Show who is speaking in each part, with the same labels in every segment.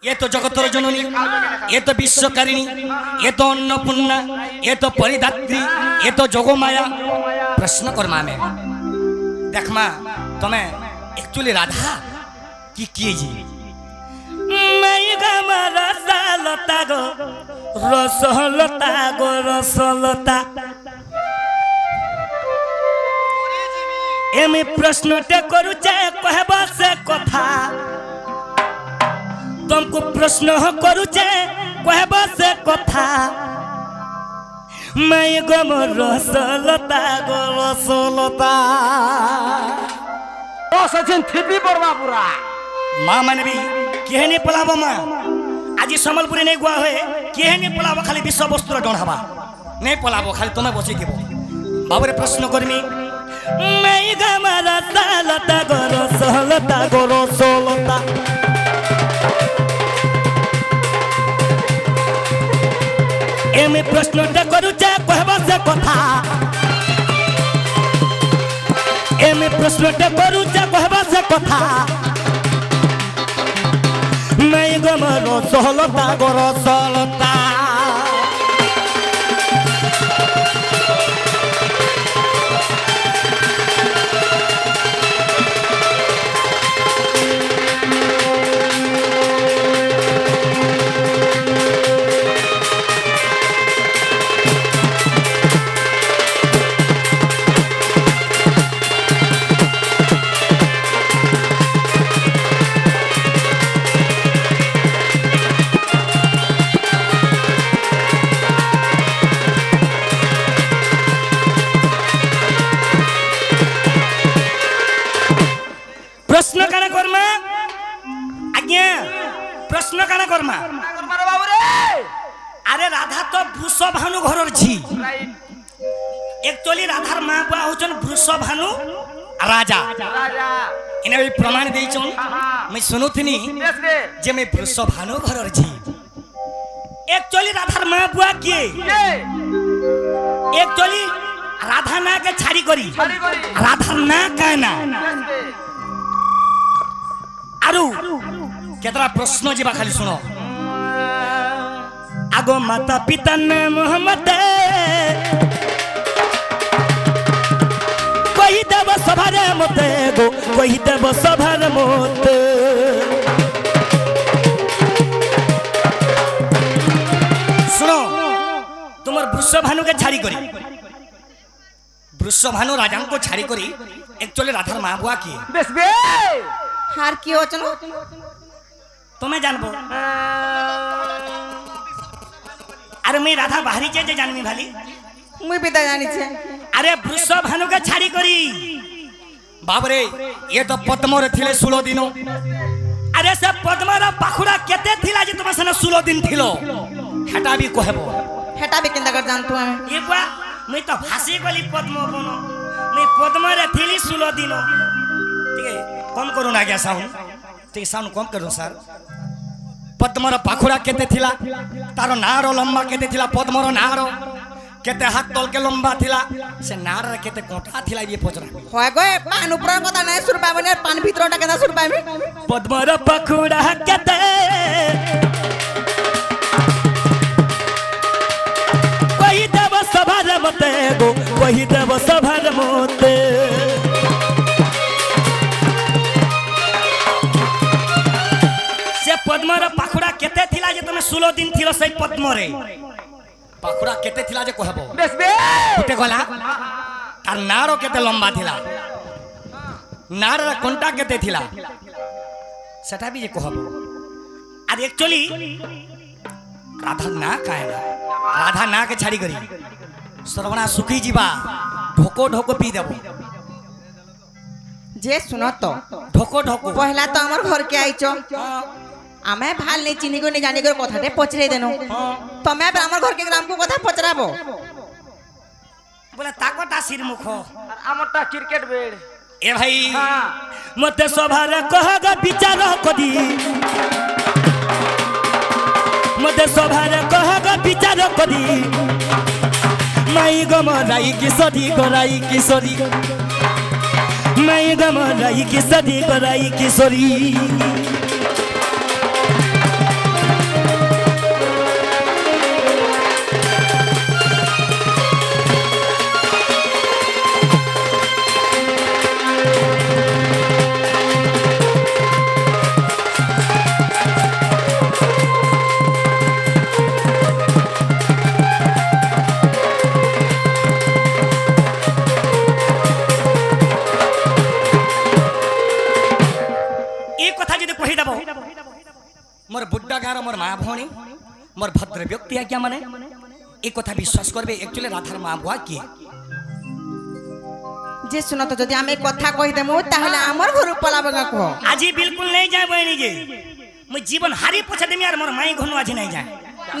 Speaker 1: ये तो जगतर जननी, ये तो विश्वकारिणी, ये तो अन्नपूर्णा, ये तो परिदात्री, ये तो जोगमाया। प्रश्न करमा में देखमा तमे एक्चुअली राधा की किए जी मैं गमा रसलता गो रसलता गो रसलता एमे प्रश्न टे करू जे कहबा से कथा तुमको प्रश्न करू जे कहबा से कथा मैं गम रसलता गो रसलता
Speaker 2: ओ सचिन थिपी पड़वा पूरा
Speaker 1: माँ माने भी केहने पलाबो माँ आज सम्बलपुरी नहीं गुआ हुए केहने पलाबो खाली विश्व वस्तुर डण हवा नहीं पलाबो खाली तुम्हें बसी देबो बाबरे प्रश्न करमी मैं गम रसलता गो रसलता गो रसलता एमे प्रश्न टे करू जे कहबा से कथा एमे प्रश्न टे करू जे कहबा से कथा मैं गम रसलता गो रसलता प्रश्न काना करमा आज्ञा प्रश्न काना करमा
Speaker 2: बाबू रे
Speaker 1: अरे राधा तो वृषभानु घरर झी एक्चुअली राधार मां बुआ होचन वृषभानु राजा
Speaker 2: राजा
Speaker 1: इने भी प्रमाण देइछन मैं सुनुथिनी जे मैं वृषभानु घरर झी एक्चुअली राधार मां बुआ के एक्चुअली राधा ना के छाड़ी करी राधा ना कहना आरु केतरा प्रश्न जीवा खाली सुनो आगो माता पिता ने मोहम्मद कोई देव सभारे मते गो कोई देव सभारे मते सुनो तुमर वृषभानु के छाड़ी करी वृषभानु राजा को छाड़ी करी एक्चुअली राधार मां बुआ की
Speaker 2: बेस बे
Speaker 3: हार की होचन
Speaker 1: तुम्हें जानबो अरे मैं राधा बाहरी जे जानमी भाली
Speaker 3: मुई पिता जानी छे
Speaker 1: अरे वृषभानु के छाड़ी करी बाबरे ये तो पद्म रे थिले 16 दिन अरे से पद्म रा पाखुड़ा केते थिला जे तुम सने 16 दिन थिलो हेटा भी कहबो
Speaker 3: हेटा भी केंदा कर जानतो हम
Speaker 1: ये बा मैं तो हंसी गली पद्म बनो मैं पद्म रे थिली 16 दिन ठीक है कम करू ना क्या साउंड ठीक साउंड कम करू सर पद्मर पाखुड़ा केते थिला तारो नारो लंबा केते थिला पद्मर नारो केते हाथ तल के लंबा थिला से नार रे केते कोठा थिला ये पचरा
Speaker 3: होय गए पान ऊपर कथा नै सुर पाबने पान भीतरटा केना सुर पाबे
Speaker 1: पद्मर पाखुड़ा केते कोई देव सभार मते गो कोई देव सभार मते पद्मर पाखुड़ा केते थिला जे तमे 16 दिन थिलो सही पद्म रे पाखुड़ा केते थिला जे कहबो
Speaker 2: बेस बे
Speaker 1: उठे गला तार नारो केते लंबा थिला नार रा कोंटा केते थिला सेटा भी जे कहबो आ एक्चुअली राधा ना काहेला राधा ना के छाड़ी करी सर्वना सुखी जीवा ढोको ढोको पी देबो
Speaker 3: जे सुनो तो
Speaker 1: ढोको ढोको
Speaker 3: पहला तो हमर घर के आइचो आमे भाल नहीं चिनी को नहीं जाने को कथा दे पचरे देनो तमे हमर घर के ग्राम को कथा पचराबो
Speaker 1: बोला ताकता सिर मुखो
Speaker 2: आमटा क्रिकेट बेड
Speaker 1: ए भाई मते सभारे कहगा विचार कदी मते सभारे कहगा विचार कदी माई गम राई किशोरी गोराई किशोरी मैं गम राई किशोरी गोराई किशोरी मोर बुड्ढा गार मोर माँ भौणी मोर भद्र व्यक्ति आज्ञा माने एक कथा विश्वास करबे एक्चुअली राधार माँ बुआ किए
Speaker 3: जे सुन तो जदि आमे कथा कहि देमु ताहले हमर घर पलाबे का कहो
Speaker 1: आज बिल्कुल नहीं जाए बहनी जी मैं जीवन हारी पूछे देमी यार मोर माई घनु आज नहीं जाए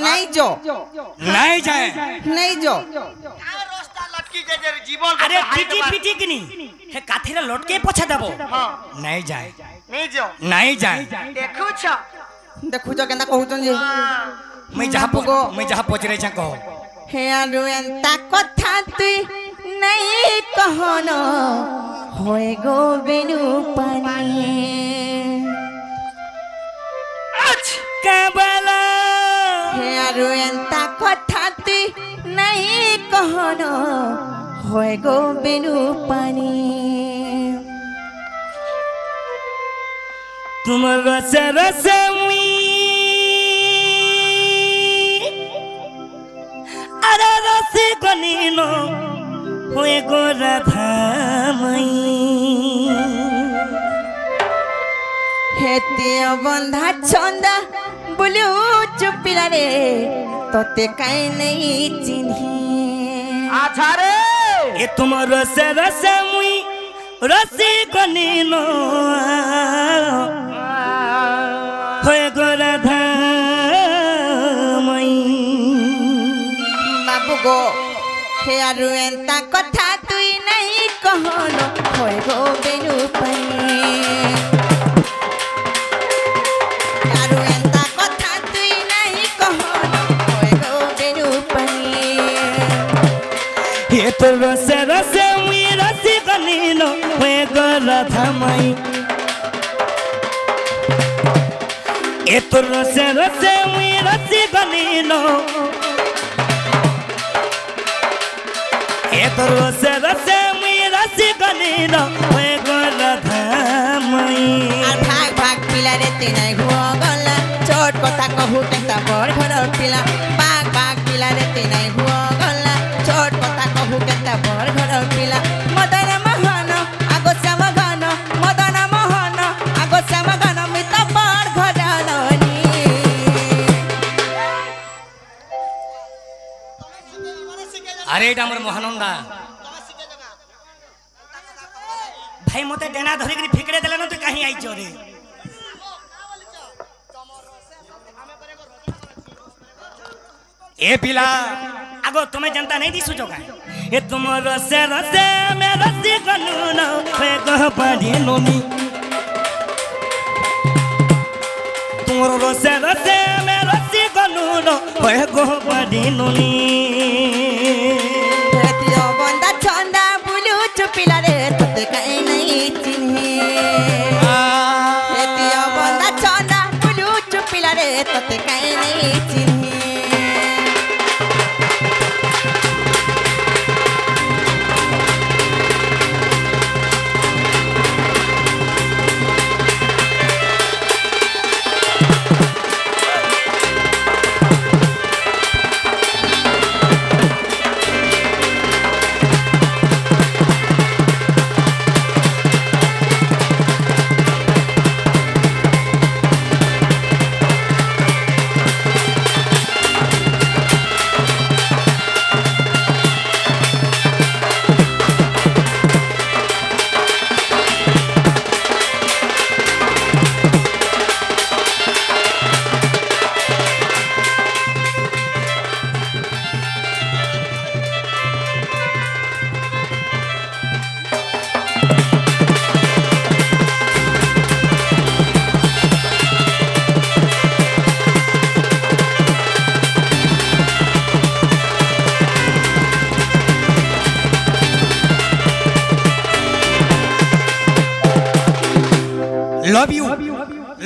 Speaker 3: नहीं जो
Speaker 1: नहीं जाए
Speaker 3: नहीं जो
Speaker 2: रास्ता लटकी जे जीवन
Speaker 1: अरे टीटी पीटी किनी हे काथीरा लटके पूछे देबो नहीं जाए
Speaker 2: नहीं जो
Speaker 1: नहीं जाए
Speaker 2: देखू छ
Speaker 3: देखु जो केंदा कहउचन जे
Speaker 1: मैं जहां पहुंच जा कहो
Speaker 3: हे आरु एंता कथा तुई नहीं कहनो होय गो बिनु पानी
Speaker 1: कबला
Speaker 3: हे आरु एंता कथा तुई नहीं कहनो होय गो बिनु पानी
Speaker 1: तुम रस रसमी अरे रस गनीनो होए गो राधा मई
Speaker 3: हेते बंधा छंदा बुलू चुपिला रे तोते काई नहीं चिन्ही
Speaker 2: आछा रे
Speaker 1: ए तुम रस रसमी रस गनीनो होए गो राधा मई
Speaker 3: बाबू गो हे आरु एंता कथा तुई नहीं कहनो होय गो बेनु पानी आरु एंता कथा तुई नहीं कहनो होय गो बेनु पानी
Speaker 1: ये तो रस रस मुई रस गनीनो होए गो राधा मई ये तो रस रस मुई रस गनीनो ये तो रस रस मुई रस गनीनो होए गो राधा मई
Speaker 3: আর ভাগ ভাগ পিলারে তেনাই হুয়া গলা ছোট কথা কহু কেনতা বড় ঘর পিলা ভাগ ভাগ পিলারে তেনাই হুয়া গলা ছোট কথা কহু কেনতা বড় ঘর পিলা মদন মোহন আগো শ্যাম ঘন মদন মোহন আগো শ্যাম ঘন মিত বড় ঘর লনি
Speaker 1: अरे एटा हमर मोहनंदा भाई मते डेना धरि करी फिकड़े देले न तू कहीं आई चोरे ए पिला आगो तुम्हें जनता नहीं दी सुजो का ए तुम रसे रसे में रसी कानून पे कह पाड़ी लोनी तुम रसे रसे में रसी कानून पे कह पाड़ी लोनी
Speaker 3: হেতিও বন্দা ছন্দা বুলু চুপিলা রে তোতে কাই নাই চিনহি হেতিও বন্দা ছন্দা বুলু চুপিলা রে তোতে কাই নাই চিনহি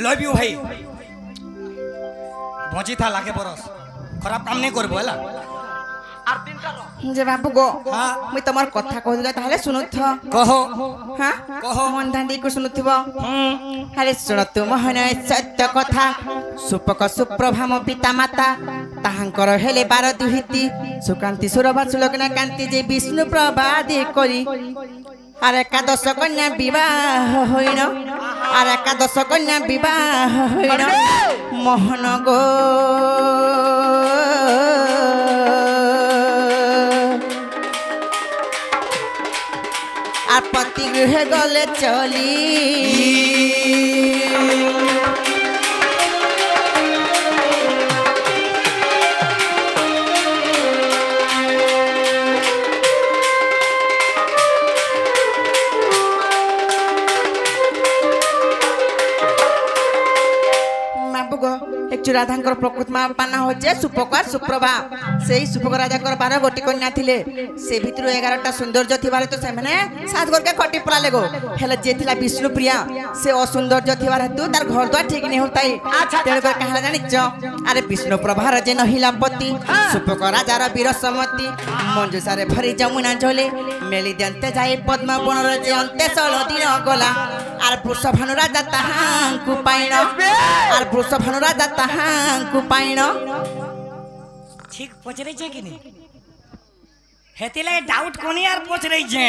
Speaker 1: लव यू भाई बची था लागे बरस खराब काम नहीं करबो हला
Speaker 2: আর তিনটা র
Speaker 3: যে বাবু গো
Speaker 1: हाँ
Speaker 3: মুই তোমার কথা কইলা তাহলে শুনুথ
Speaker 1: कहो
Speaker 3: হ্যাঁ
Speaker 1: কহ
Speaker 3: মন ধান্দি কো শুনুথিব আরে শুন তু মোহন সত্য কথা সুপক সুপ্রভাম পিতা মাতা তাহাঙ্কর হেলে 12 দুহিতি সুকান্তি সুরভা সুলগ্না কান্তি যে বিষ্ণু প্রবাদে করি আর একাদশ কন্যা বিবাহ হইল আর একাদশ কন্যা বিবাহ হইল মোহন গো আর পতি গৃহে গলে চলি একটু রাধাঙ্কর প্রকৃত মা পানা হচ্ছে সুপকার সুপ্রভা সেই সুপক রাজাঙ্কর 12 গোটি কন্যা থিলে সে ভিতর 11টা সৌন্দর্য থিবার তো সেমানে সাত ঘরকে খটি পড়ালে গো হেলে যে থিলা বিষ্ণুপ্রিয়া সে অসৌন্দর্য থিবার হেতু তার ঘর দ্বার ঠিক নেই হতাই তেল করে কাহলা জানিছ আরে বিষ্ণুপ্রভার যে নহিলাপতি সুপক রাজার বীর সমতি মঞ্জুষারে ভরি যমুনা ঝলে মেলি দেন্তে যাই পদ্ম বনর যে অন্তে 16 দিন গলা আর বৃষভানু রাজা তাহাঙ্কু পাইন আর বৃষভানু রাজা তাহাঙ্কু পাইন
Speaker 1: ঠিক পচরেছে কি নি হেতিলে ডাউট কোনি আর পচরেছে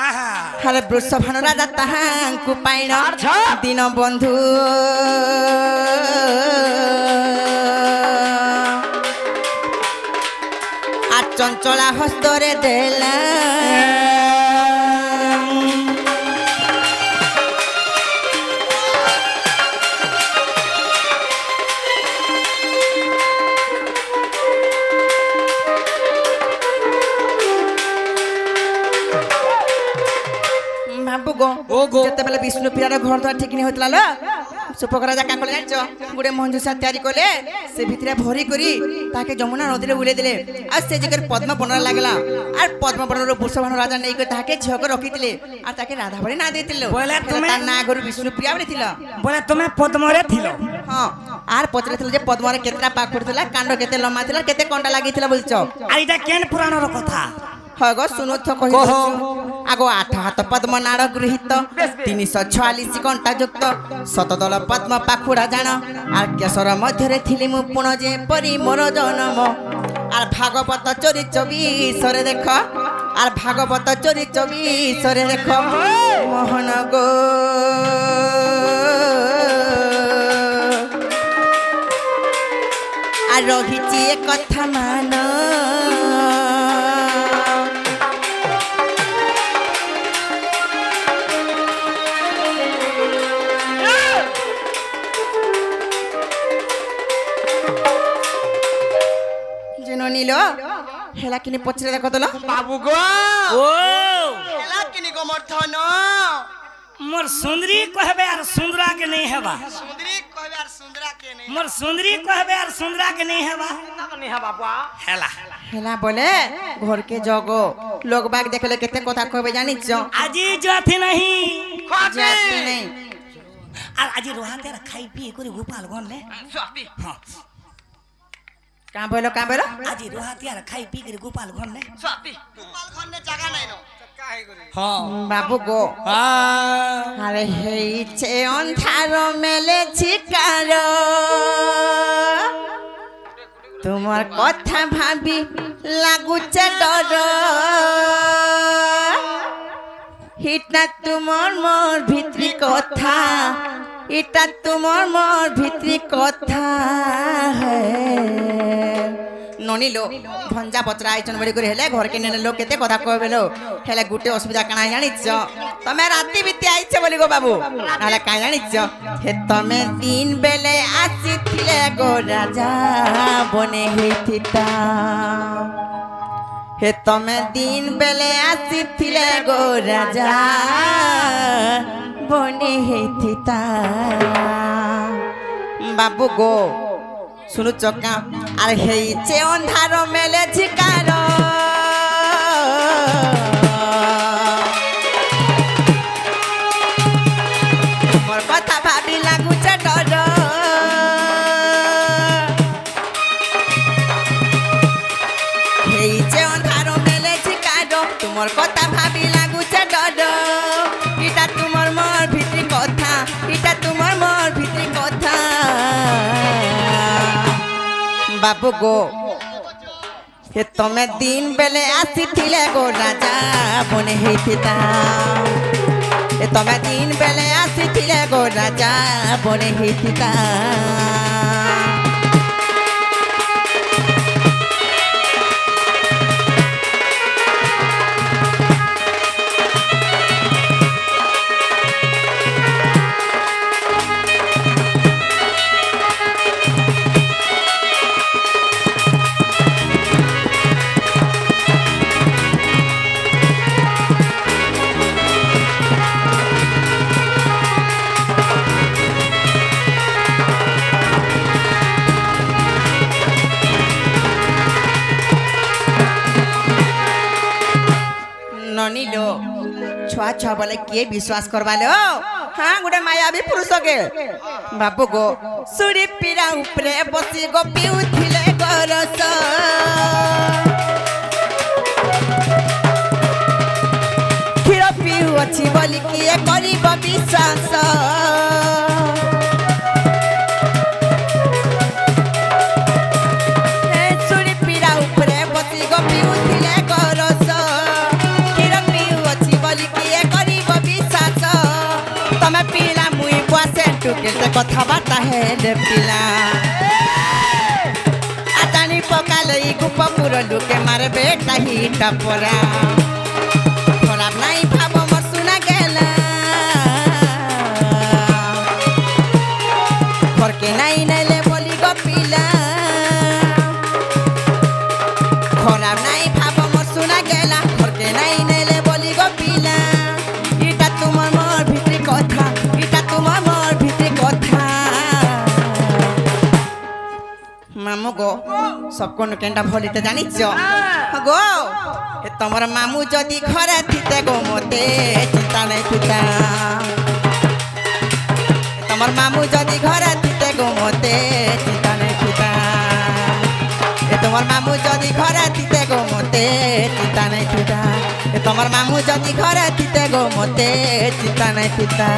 Speaker 1: আহা
Speaker 3: আরে বৃষভানু রাজা তাহাঙ্কু পাইন দিন বন্ধু আর চঞ্চলা হস্তরে দেলা যেତେବେଳେ ବିଷ୍ଣୁପ୍ରିୟାର ଘର ଦ୍ୱାର ଠିକ ନେଇ ହଉଥିଲା ସୁପକ ରାଜା କାଁ କଲେ ଜାଣିଛ ଗୋଟେ ମଞ୍ଜୁଷା ତିଆରି କଲେ ସେ ଭିତରେ ଭରି କରି ତାକେ ଯମୁନା ନଦୀରେ ବୁଲେଇ ଦେଲେ ଆଉ ସେ ଜାଗାରେ ପଦ୍ମ ବନରେ ଲାଗିଲା আর পদ্ম বনর বৃষভানু রাজা নেই তাকে ঝিওকে রখিলে আর তাকে রাধা বলে না দিয়েছিল
Speaker 1: বলে তুমি
Speaker 3: তার না গরু বিষ্ণুপ্রিয়া বলে ছিল
Speaker 1: বলে তুমি পদ্মরে থিল
Speaker 3: হ্যাঁ আর পচরে ছিল যে পদ্মরে কেতটা পাক পড়িଥିଲା কাণ্ড কেতে লম্বা ছিল কেতে কণ্টা লাগিছিল বলছ
Speaker 1: আর এটা কেন পুরাণর কথা
Speaker 3: হগ শুনুথ কহি আগ 8 হাত পদ্ম নাড় গৃহীত 346 কণ্টা যুক্ত শতদল পদ্ম পাখুড়া জাণ আর কেশর মধ্যে থিলি মু পুণ যে পরি মোর জনম আর ভাগবত চরি 24 দেখ আর ভাগবত চরি 24 দেখ মোহন গো আর রহিছি এ কথা মান নীল হেলা কিনি পছরে দেখো তো
Speaker 2: বাবু গো
Speaker 1: ও
Speaker 2: হেলা কিনি গো মর্ধন
Speaker 1: মোর সুন্দরী কহবে আর সুন্দরা के नहीं हेबा
Speaker 2: সুন্দরী কইবে আর সুন্দরা কে নেই
Speaker 1: मोर सुंदरी कहबे और सुंदरा के नहीं हेबा
Speaker 2: না নি হ্যাঁ বাবা
Speaker 1: हेला
Speaker 3: হেলা বলে ঘর के जगो लोग बाग देखले केते কথা কইবে জানিছ
Speaker 1: आजी जाती नहीं
Speaker 3: जाती नहीं
Speaker 1: আর আজি রহাতে খাই পি করে গোপাল গনলে
Speaker 2: সপি
Speaker 1: हां
Speaker 3: কাঁ বলো
Speaker 1: আজি রহাতে আর খাই পি করে গোপাল গনলে
Speaker 2: সপি গোপাল খন্নে জায়গা নাই না কাহে করে
Speaker 1: हां
Speaker 3: বাবু গো আরে হেইছে অন্ধার মেলে ছিকার তোমার কথা ভাবি লাগুছে ডর হিটা তোমার মোর ভিতরি কথা এটা তোমার মোর ভিতরি কথা ননিলো ভঞ্জা পচরা আইছন বলি করে হেলে ঘরকে নেনে লোক কেতে কথা কইবেলো হেলে গুটে অসুবিধা কানা জানিছ তুমি রাতি বিতি আইছে বলি গো বাবু নালে কাই জানিছ হে তুমি দিন বেলে আসিছিলে গো রাজা বনে হইতিতা হে তুমি দিন বেলে আসিছিলে গো রাজা বনে হইতিতা বাবু গো শুনু চকা আর হেইছে অন্ধার মেলে ঝিকার মোর কথা ভাবি লাগুছে ডর হেইছে অন্ধার মেলে ঝিকার তোমার কথা ভাবি লাগুছে ডর এটা তোমার মোর ভিতরি কথা এটা তোমার মোর ভিতরি কথা বাবু গো हे तमे दिन बेले आसी थिले गो राजा बने हेतिता हे तमे दिन बेले आसी थिले गो राजा बने हेतिता लो छुआ छुआ बोले किए विश्वास करवा लो हाँ गोटे मायावी पुरुष के बाबू गो सुरी पीरा उपरे बसी गो पिउथिले गरस क्षीर पिउ अछि बोली किए करिब विश्वास सुरी पीरा उपरे बसी गो पिउथिले गरस केते कथा बाता है रे पिला आतानी पकालई गुपपुर लुके मारे बेटा ही टपरा खराब नहीं भाव मोर सुना गेला फरके नहीं नेले बोली गो पिला खराब नहीं भाव मोर सुना गेला फरके नहीं नेले बोली गो पिला इटा तुमर मोर भितरी कथा इटा तुमर मामू गो सबको केंटा भली तो जानी गो तमर मामू जदि घरे थीते गो मते चिंता नहीं थीता तमर मामू जदि घरे थीते गो मते चिंता नहीं थीता तमर मामू जदि घरे थीते गो मते चिंता नहीं थीता तमर मामू जदि घरे थीते गो मते चिंता नहीं थीता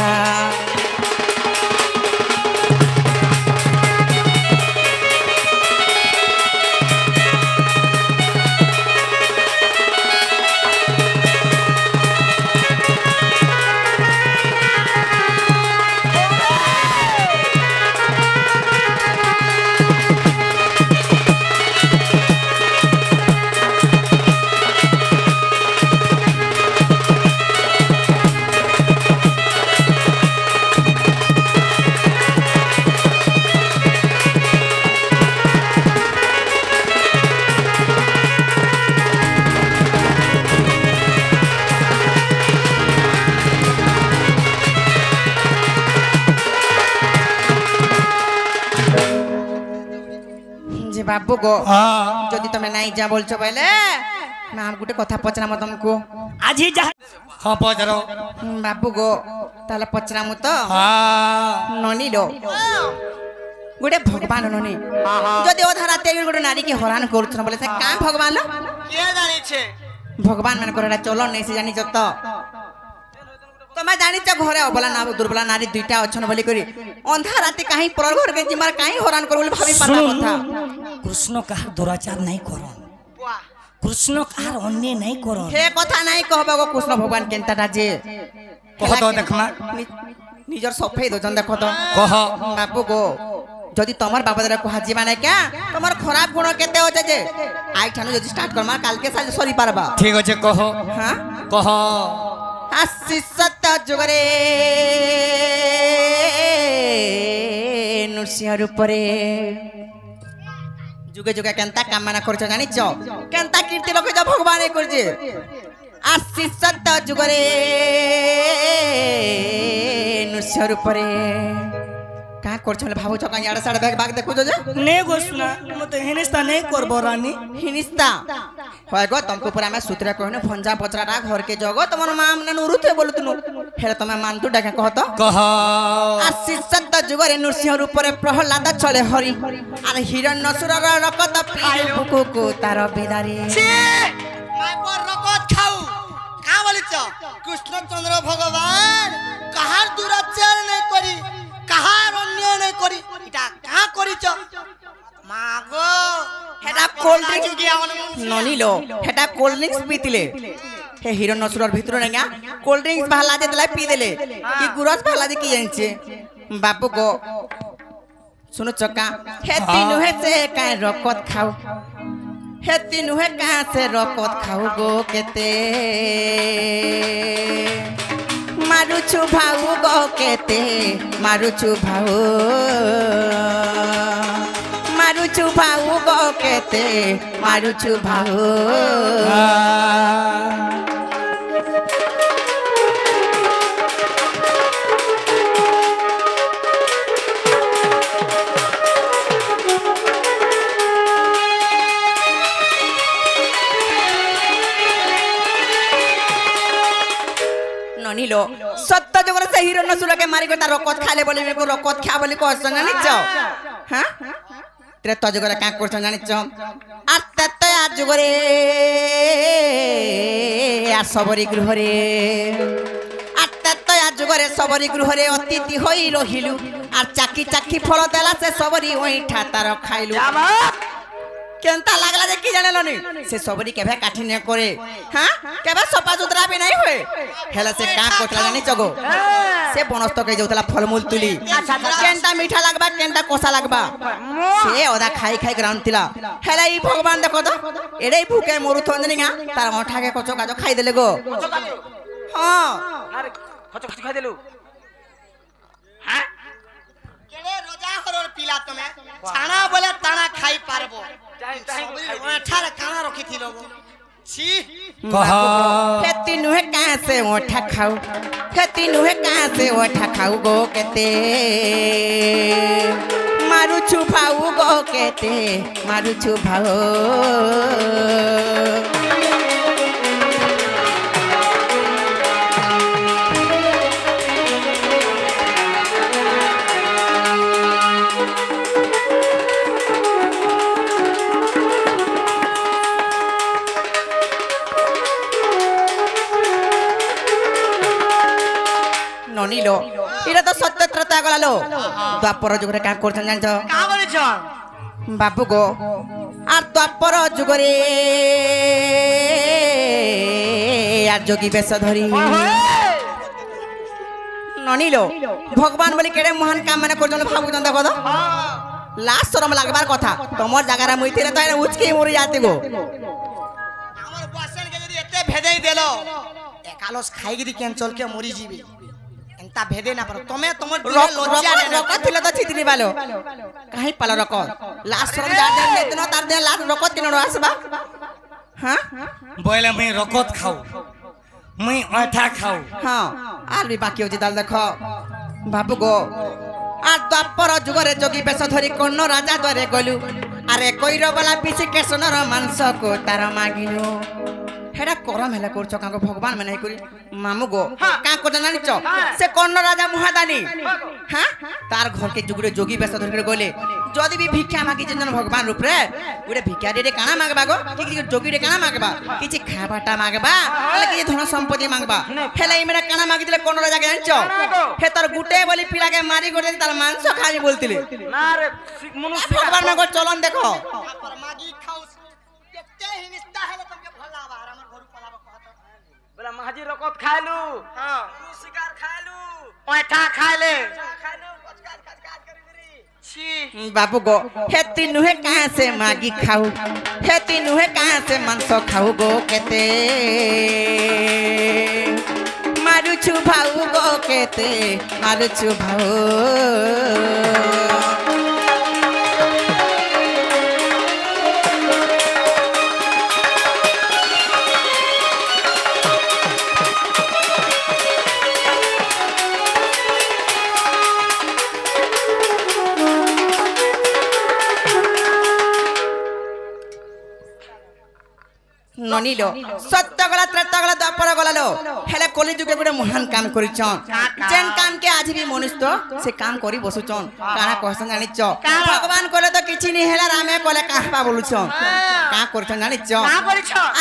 Speaker 3: बाबू गो जदि तुम नहीं जा बोलছো बोले मैं हम गुटे कथा पचराम तुमको
Speaker 1: आज ही जा हां पचरो
Speaker 3: बाबू गो ताले पचराम तो ननी लो गुटे भगवान ननी जदि ओधारा तेल गुटे नारी के हैरान करछन बोले से का भगवान लो
Speaker 2: के जानि छे
Speaker 3: भगवान मन कोरा चलो नहीं से जानि जत तमे जानि छ घरे अबला ना दुर्बला नारी दुईटा अछन बोली करी अंधा राती काहे परल घर के जिमार काहे हैरान कर बोली भाभी पता कथा
Speaker 1: कृष्ण का दुराचार नहीं करो कृष्ण का अन्य नहीं करो
Speaker 3: हे कथा नहीं कहबो गो कृष्ण भगवान केनता राजे
Speaker 1: कह तो देखमा
Speaker 3: निजर सफेद हो जन देखो तो
Speaker 1: कह
Speaker 3: बाबू गो जदि तमर बाबा कहा जीवा नहीं क्या तमर खराब गुण केते हो जे आई ठानु जदि स्टार्ट करमा काल के साल सरी पारबा
Speaker 1: ठीक होचे कह
Speaker 3: हां
Speaker 1: कह
Speaker 3: आसी सत्य जुगरे नृसिंह रूपरे जुगे जुगे केनता कामना करछ जानि छ केनता कीर्ति लोके ज भगवान करजे आसी सत्य जुगरे नृसिंह रूपरे का करछ भाबो छ का याडा साडा बैग बाग देखो जे
Speaker 1: ने गोसना मते हिनिस्ता नहीं करबो रानी
Speaker 3: हिनिस्ता होय गो तुमको पूरा मैं सूत्र कहने भंजा पचराटा घर के जगो तमन माम न नुरुते बोलतनु फेर तमे मान तू डाके कहत
Speaker 1: कह
Speaker 3: आसी सत्य जुगरे नृसिंह रूपरे प्रहलाद चले हरि अरे हिरण्यसुरर रकत पीर बुकुकु तार बिदारी
Speaker 2: छी मैं पर रकत खाऊ का बोली छ कृष्ण चंद्र भगवान कहार दुराचार नहीं करी कहार अन्याय नहीं करी इटा का करी छ মাগো
Speaker 3: হেটা কোল্ড ড্রিঙ্কস
Speaker 2: যুগে আমন
Speaker 3: ননিলো হেটা কোল্ড ড্রিঙ্কস পিতিলে হে হিরণ্যসুরর ভিতরে নেগা কোল্ড ড্রিঙ্কস ভালা দে দিলা পি দেলে কি গুরস ভালা দে কি জানছে বাপু গো শুনো চকা হে তিনু হে সে কাই রকত খাও হে তিনু হে কা সে রকত খাও গো কেতে মারুছু ভাউ গো কেতে মারুছু ভাউ মারুছু ভাউ গো কেতে মারুছু ভাউ ননিলো সত্য জগরে সে হিরণ্যসুরকে মারি গো তার রকত খাইলে বলি মেকো রকত খা বলি কষ্ট জানিছ হ্যাঁ ত্রেত যুগরে কাঁ করছ জানিছ আর তেত আর যুগরে আর সবরি গৃহরে আর তেত আর যুগরে সবরি গৃহরে অতিথি হই রহিলু আর চাকি চাকি ফল দেলা সে সবরি ওইঠা তার খাইলু কেনতা লাগলা যে কি জানেলনি সে সবরি কেবে কাঠি নে করে হ্যাঁ কেবে সপা সুতরা বি নাই হয়ে হেলা সে কা কোতলা জানি চগো সে বনস্তকে যাউতলা ফলমূল তুলি কেনটা মিঠা লাগবা কেনটা কষা লাগবা সে ওদা খাই খাই গ্রাউন্ড তিলা হেলা ই ভগবান দেখো তো এড়াই ভুকে মরু থন্দনি গা তার মঠাকে কচো কাজো খাই দেলে গো হ্যাঁ
Speaker 4: আরে কচো কচো খাই দেলু হ্যাঁ
Speaker 2: কেড়ে রোজা হরর পিলা তুমি ছানা বলে তানা খাই পারবো ঠারে কানা রখিছিল গো ছি
Speaker 1: কহ
Speaker 3: खेती नुहे कहाँ से ओठा खाऊ खेती नुहे कहाँ से ओठा खाऊ गो केते मारू छुपाऊ गो केते मारू छुपाऊ ননিলো এটা তো সত্য ত্রতা গলালো দ্বাপর যুগরে কাম করছেন জানছ
Speaker 2: কা বলিছ
Speaker 3: বাপু গো আর দ্বাপর যুগরে আর যোগী বেশ ধরি ননিলো ভগবান বলি কেড়ে মহান কাম মানে করছেন ভাবুছেন দেখো তো লাস্ট শরম লাগবার কথা তোমার জায়গাটা মুইতিরে তো উচকে মরি যাতে গো
Speaker 2: আমার বসেনকে যদি এতে ভেদেই দেল একালস খাইগিরি ক্যান্সলকে মরি যাবে এন্তা ভেদে না পারো তুমি তোমার লজ্জা নেই
Speaker 3: রকত ছিল তো চিতনি পালো কাহি পালো রকত লাস্ট শরম যার দেন দিন তার দেন লাস্ট রকত কিনো আসবা হ্যাঁ
Speaker 1: বইলে মুই রকত খাও মুই অঠা খাও
Speaker 3: হ্যাঁ আর বি বাকি হচ্ছে তাহলে দেখো বাবু গো আর দ্বাপর যুগরে যোগী বেশ ধরি কোন রাজা দ্বারে গলু আরে কইর বলা পিছি কেশনর মাংস কো তার মাগিলু হেডা করম হেলা করছ কাঙ্গো ভগবান মানে করি মামু গো কা করছ জানিছ সে কর্ণ রাজা মহাদানী হ্যাঁ তার ঘরকে যুগরে যোগী বেশ ধরি গলে যদি বি ভিক্ষা মাগি যেন ভগবান রূপরে ওরে ভিক্ষা রে কানা মাগবা গো কি যোগী রে কানা মাগবা কিছু খাবাটা মাগবা তাহলে কি ধন সম্পত্তি মাগবা হেলা ইমেরা কানা মাগি দিলে কর্ণ রাজা জানিছ হে তার গুটে বলি পিলাকে মারি গড়ে তার মাংস খাই বলতিলে
Speaker 4: না রে মনুষ্য
Speaker 3: ভগবান মাগো চলন দেখো
Speaker 2: মাগি খাও দেখতে হিনিস্তা হেলে তোকে ভাল লাগবা আর আমার ঘর পলাব কত
Speaker 4: বলা মাঝি রকত খাইলু
Speaker 2: হ্যাঁ
Speaker 4: শিকার খাইলু
Speaker 2: ওইটা খাইলে
Speaker 4: খাইলু কচকাজ কচকাজ করি করি
Speaker 2: ছি
Speaker 3: बाबू गो हेती नुहे कहाँ से मागी खाऊ हेती नुहे कहाँ से मांस खाऊ गो केते मारू छु भाऊ गो केते मारू छु भाऊ ননিলো সত্য গলা ত্রেত গলা দ্বাপর গলালো হেলে কলি যুগে গুড়ে মহান কাম করিছন যেন কাম কে আজ বি মনুষ্য সে কাম করি বসুছন কানা কহছন জানিছ ভগবান কলে তো কিছু নি হেলা রামে কলে কাহপা বলুছন কা করছন জানিছ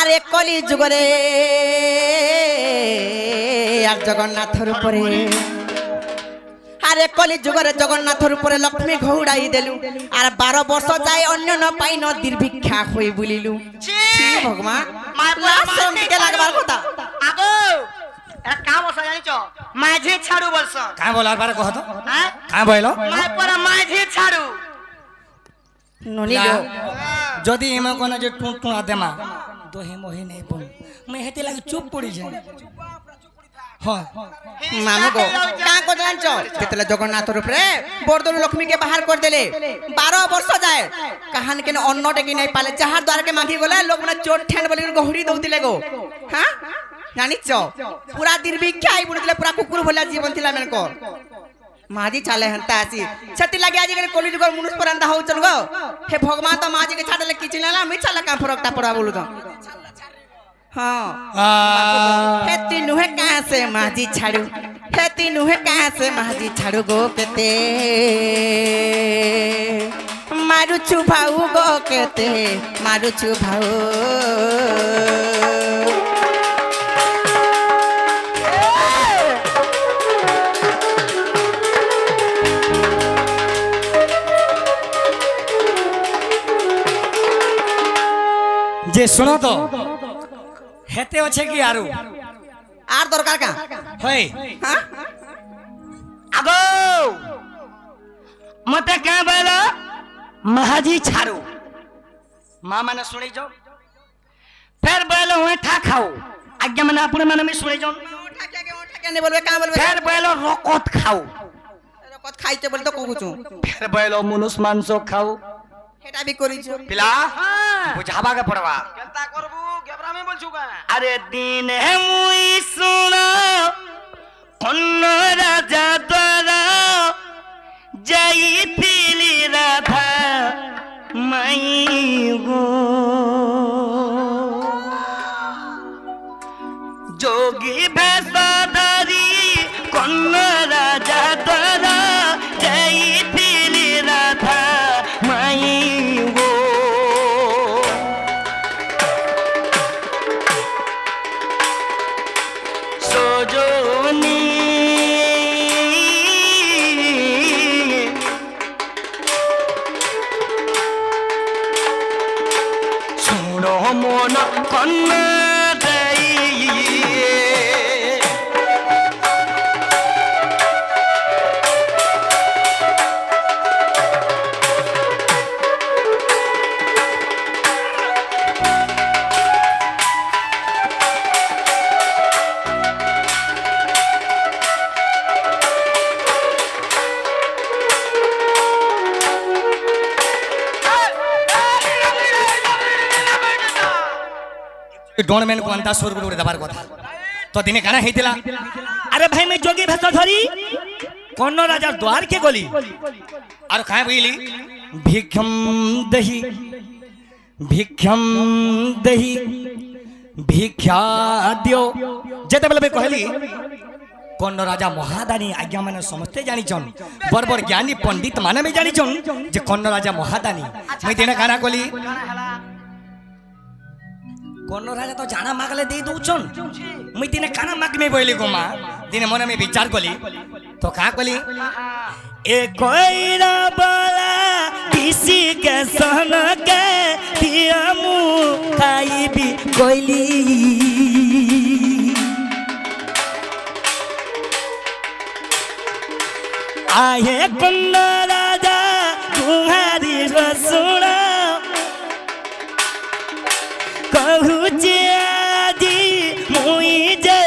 Speaker 3: আরে কলি যুগরে আর জগন্নাথর উপরে আর আরে কলি যুগরে জগন্নাথ রূপরে লক্ষ্মী ঘৌড়াই দেলু আর 12 বর্ষ যাই অন্য ন পাই ন দুর্ভিক্ষা হই বুলিলু ছি ভগবান লাশ সঙ্গে লাগবার কথা
Speaker 2: আগো এটা কাম আছে জানিছ মাঝি ছাড়ু বলছ
Speaker 1: কাঁ বলার বারে কহ তো
Speaker 2: হ্যাঁ
Speaker 1: কাঁ বইলো
Speaker 2: মাই পরা মাঝি ছাড়ু
Speaker 3: ননিলো
Speaker 1: যদি এমন কোন যে টুঁটুঁড়া দেমা দহি মহি নেই পড়ি মুই হেতে লাগি চুপ পড়ি যাই হ্যাঁ
Speaker 3: মামু গো কা কো জানছ তেতলা জগন্নাথ রূপরে বরদলু লক্ষ্মীকে বাহার করে দেলে 12 বর্ষ যায় কাহান কেন অন্নটে কি নাই পালে যাহার দ্বারকে মাগি গলে লোক মানে চোট ঠেন বলি গহরি দউতিলে গো হ্যাঁ জানিছ পুরা দুর্ভিক্ষা আই বুড়িলে পুরা কুকুর ভলা জীবন থিলা মেন কর মাঝি চালে হন্তা আসি সেতি লাগি আজি করে কলি যুগর মনুষ পরান্দা হউছন গো হে ভগবান তো মাঝি কে ছাড়লে কিছু না আমি চালা কা ফরকটা পড়া বলু তো हाँ हेती नुहे कहाँ से माझी छाड़ू हेती नुहे कहाँ से माझी छाड़ू गो केते मारू छु भाऊ गो केते मारू छु भाऊ
Speaker 1: जे सुनो तो हेते अच्छे की आरु
Speaker 3: आर दरकार का
Speaker 1: होय
Speaker 3: हाँ
Speaker 1: আগো মতে কে বলো महाजी छाड़ू माँ मैंने सुनी जो फिर बोलो हुए ठा खाओ आज्ञा मैंने अपने मन में सुनी जो
Speaker 3: उठा के नहीं बोलबे का बोलबे
Speaker 1: फिर बोलो रकोत खाओ
Speaker 3: रकोत खाइते बोल तो कहूछु
Speaker 1: फिर बोलो मुनुस मांस खाओ
Speaker 3: हेटा भी करिछु
Speaker 1: पिला बुझावा के पड़वा
Speaker 4: কেনতা করবু গেবরা আমি বলছু কা
Speaker 1: अरे दिन है मुई सुना कन्न राजा द्वारा जई पीली राधा मई गो जोगी भैसाधारी कन्न राजा द्वारा जई पीली राधा मई गो सोजोनी सुनो मन कन्ना डोनमेन को अंता स्वर्ग उड़े दबार कथा तो दिने काना हेतिला अरे भाई मैं जोगी भेष धरी कौन राजा द्वार के गली और काय बोली भिक्षम दही भिक्षा दियो जेते बेले मैं कहली कौन राजा महादानी आज्ञा माने समस्ते जानिछन बरबर ज्ञानी पंडित माने भी जानिछन जे कौन राजा महादानी मैं दिने काना कली कौन राजा तो जाना मागले दे दउछन मुई दिने काना माग में बोली गो मां दिने मन में विचार कली तो का कली ए कोइरा बोला किसी के सन के दिया मु खाई भी कोइली आए कौन राजा तुम्हारी सुना कहू जी मुई जे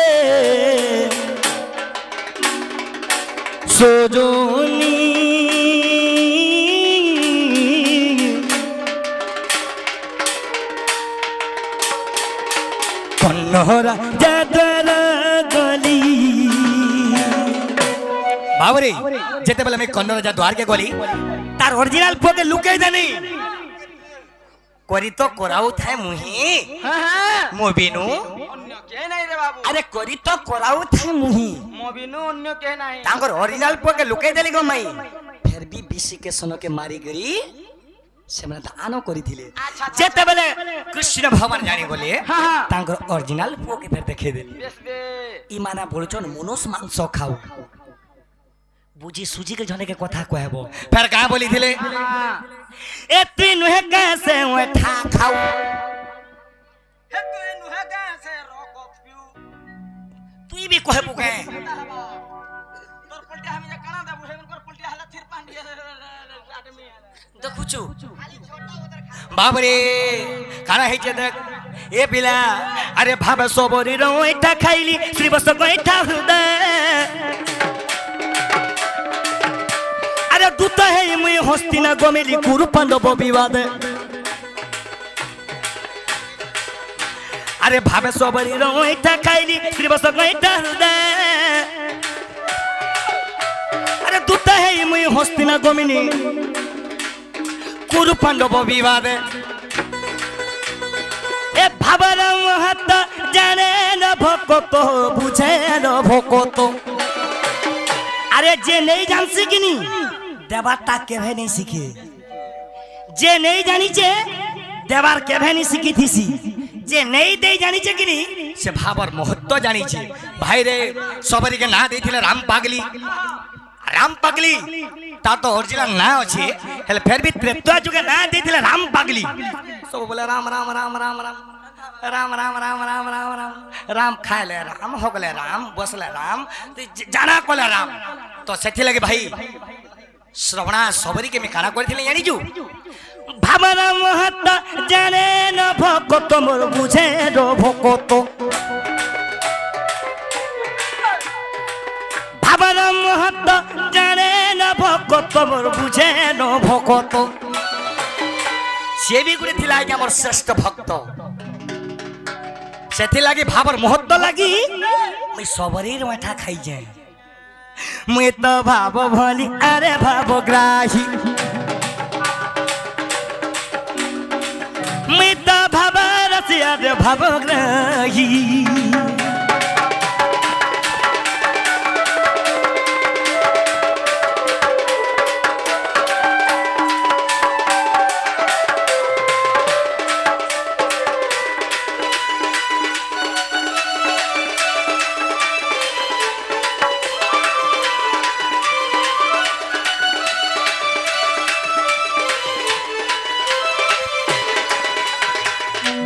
Speaker 1: सोजोनी कन्नरा जादर गली बाबरे जेते बेले मैं कन्नरा जा द्वार के गली तार ओरिजिनल पोके लुके देनी करी तो कराऊ थाए मुही
Speaker 4: हां हां
Speaker 1: मोबिनु
Speaker 4: अन्य के नाही रे बाबू
Speaker 1: अरे करी तो कराऊ थाए मुही
Speaker 4: मोबिनु अन्य के नाही
Speaker 1: तांगर ओरिजिनल पोके लुके देली गो माई फिर भी बीसी के सनो के मारी गरी सेमना दानो करी थिले जेते बेले कृष्ण भगवान जानी बोले
Speaker 4: हां हां
Speaker 1: तांगर ओरिजिनल पोके फिर देखे देली
Speaker 4: बेस बे
Speaker 1: ई माना बोलछन मनुष्य मांस खाऊ बुझी सुजी के जने के कथा कहबो फिर का बोली थिले ए तू नुहे कैसे उठा खाऊ
Speaker 4: हे तू नुहे कैसे रकत पिउ
Speaker 1: तू भी कहबो के
Speaker 4: तोर पलटिया हम जे कना दे बुझे कर पलटिया हला थिर पांडी आदमी
Speaker 1: देखुछु बाप रे काना हेचे देख ए बिला अरे भाब सबरी रोइटा खाइली श्री बस गइठा हृदय अरे दूत है मुई हस्तिना गमेली कुरु पांडव विवाद अरे भाबे सबरी रोइटा खाइली श्री बस गइठा हृदय अरे दूत है मुई हस्तिना गमेली कुरु पांडव विवाद ए भाबर महत जाने न भकत बुझे न भकत अरे जे नहीं जान सिकिनी देवाटा केभे नहीं सीखे जे नहीं जानी चे देवार केभे नहीं सीखी थीसी जे नहीं दे जानी चे किनी से भाबर महत्व जानी चे भाई रे सबरी के ना देथिले राम पागली ता तो ओरिजिनल ना अछि हेले फिर भी त्रेता जुगे ना देथिले राम पागली सब बोले राम राम राम राम राम राम राम राम राम राम राम राम खाइले राम हो गले राम बसले राम जाना कोले राम तो सेथि लगे भाई श्रवणा सबरी के में काना करथिले जानी जु भावना महत जाने न भकत मोर बुझे रो भकत भावना महत जाने न भकत मोर बुझे न भकत से भी गुटे थिला कि हमर श्रेष्ठ भक्त सेथि लागी भाबर महत्व लागी मैं सबरी माठा खाई जाए मैं तो भाव भली अरे भाव ग्राही मैं तो भाव रसी अरे भाव ग्राही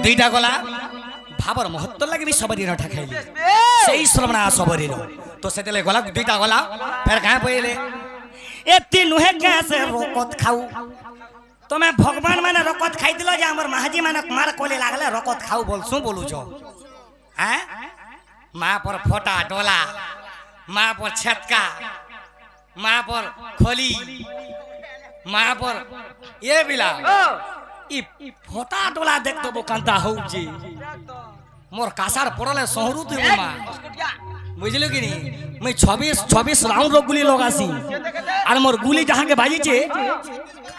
Speaker 1: दुईटा गला भाबर महत्व लगे भी सबरी रठा खाइली सही श्रवणा सबरी तो सेतेले गला दुईटा गला फिर कहां पइले एति नुहे कैसे रकत खाऊ तमे भगवान माने रकत खाइ दिलो जे हमर महाजी माने मार कोले लागले रकत खाऊ बोलसु बोलु छ हैं मां पर फोटा डोला मां पर छटका मां पर खोली मां पर ये बिला ई फोटा डोला देख तो कांता हो जी मोर कासार पड़ले सहरु तु मां बुझलो कि नहीं मैं 26 राउंड रो गुली लगासी और मोर गुली जहां के बाजी छे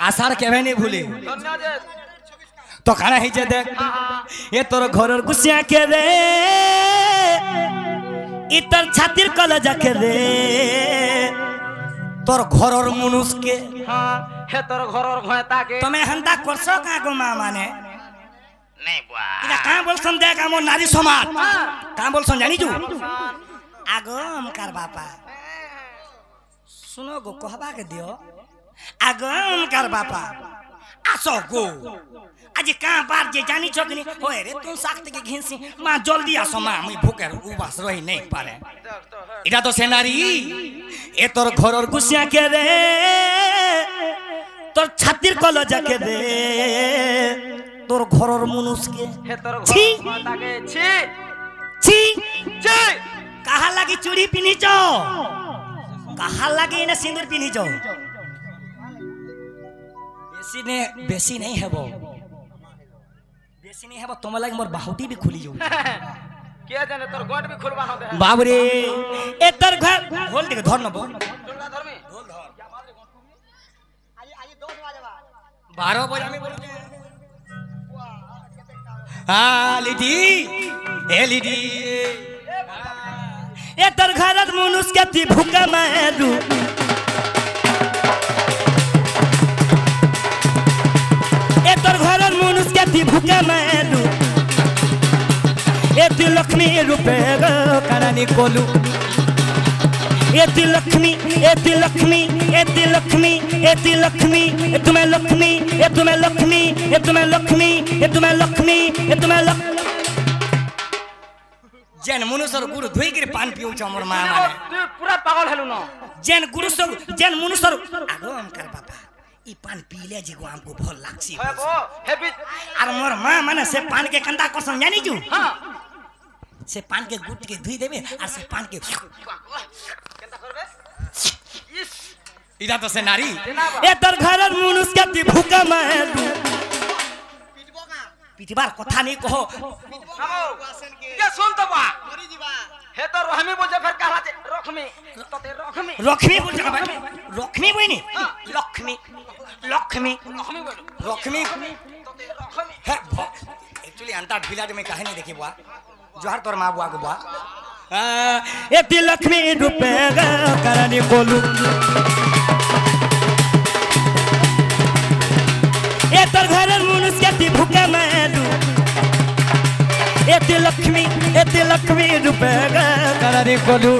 Speaker 1: आसार केवे नहीं भूले तो खाना ही जे देख ये तोर घरर गुसिया के रे इतर छातिर कलजा के रे तोर घरर मनुष के
Speaker 4: हां हे तोर घरर घोता के
Speaker 1: तमे हंता करसो का को मां माने
Speaker 4: नहीं बुआ
Speaker 1: इना का बोलसन देख हमर नारी समाज का बोलसन जानी जू आगम कर बापा सुनो गो कहबा के दियो आगम कर बापा आसो गो आज का बात जे जानी छोकनी होय रे तू साख्त के घिनसी मां जल्दी आसो मां मैं भूखे उबास रही नहीं पारे इटा तो सेनारी ए तोर घरर गुसिया के रे तोर छातिर कलजा के रे तोर घरर मनुष के
Speaker 4: हे तोर
Speaker 1: छी
Speaker 4: घोता के छी
Speaker 1: छी
Speaker 4: छी
Speaker 1: कहा लगी चूड़ी पिनी चो कहा लगी इने सिंदूर पिनी चो बेसी नहीं है वो बेसी नहीं है वो तुम लगे मोर बाहुटी भी खुली जो
Speaker 4: के जाने तोर गोट भी खुलवा न दे
Speaker 1: बाबू रे एतर घर ढोल दे धर न बो
Speaker 4: ढोलना धर में
Speaker 2: ढोल धर आज 10 बजे
Speaker 1: 12 बजे में बोल हां लिडी ए लिडी एतर घरत मनुष्य के ती भूखा मारू एतर घरत मनुष्य के ती भूखा मारू एती लक्ष्मी रूपे गो कारानी कोलू एति लक्ष्मी एति लक्ष्मी एति लक्ष्मी एति लक्ष्मी ए तुम्हें लक्ष्मी ए तुम्हें लक्ष्मी ए तुम्हें लक्ष्मी ए तुम्हें लक्ष्मी ए तुम्हें जेन मनुष्य गुरु धोई कर पान पियो हमर मां माने
Speaker 4: तू पूरा पागल हेलु न
Speaker 1: जेन गुरु सब जेन मनुष्य आगो हमकर बाबा ई पान पीले जी को हमको भल लागसी
Speaker 4: हेबो हेबी
Speaker 1: और मोर मां माने से पान के कंदा कसम जानी जू
Speaker 4: हां
Speaker 1: से पान के गुट के धुई देबे और से पान के
Speaker 4: केनता करबे इस
Speaker 1: इदा तो से नारी ए तर घरर मनुष्य के ती भूका मारू
Speaker 2: पिटबो का
Speaker 1: पिटबार कथा नहीं कहो
Speaker 4: ये सुन तो बा
Speaker 2: मरी जीवा
Speaker 4: हे तो रहमी बोझे फिर कहला जे रखमी तते रखमी
Speaker 1: लक्ष्मी बोल जगह लक्ष्मी बहिनी लक्ष्मी लक्ष्मी
Speaker 4: रखमी बोलो
Speaker 1: लक्ष्मी
Speaker 4: तते रखमी
Speaker 1: है एक्चुअली अंता ढीला में कहानी देखी बुआ जोहर तोर मां बुआ को बुआ एति लक्ष्मी रूपे करनी बोलू ए तर घरर मनुष्य ती भूखे मारू एति लक्ष्मी रूपे करनी बोलू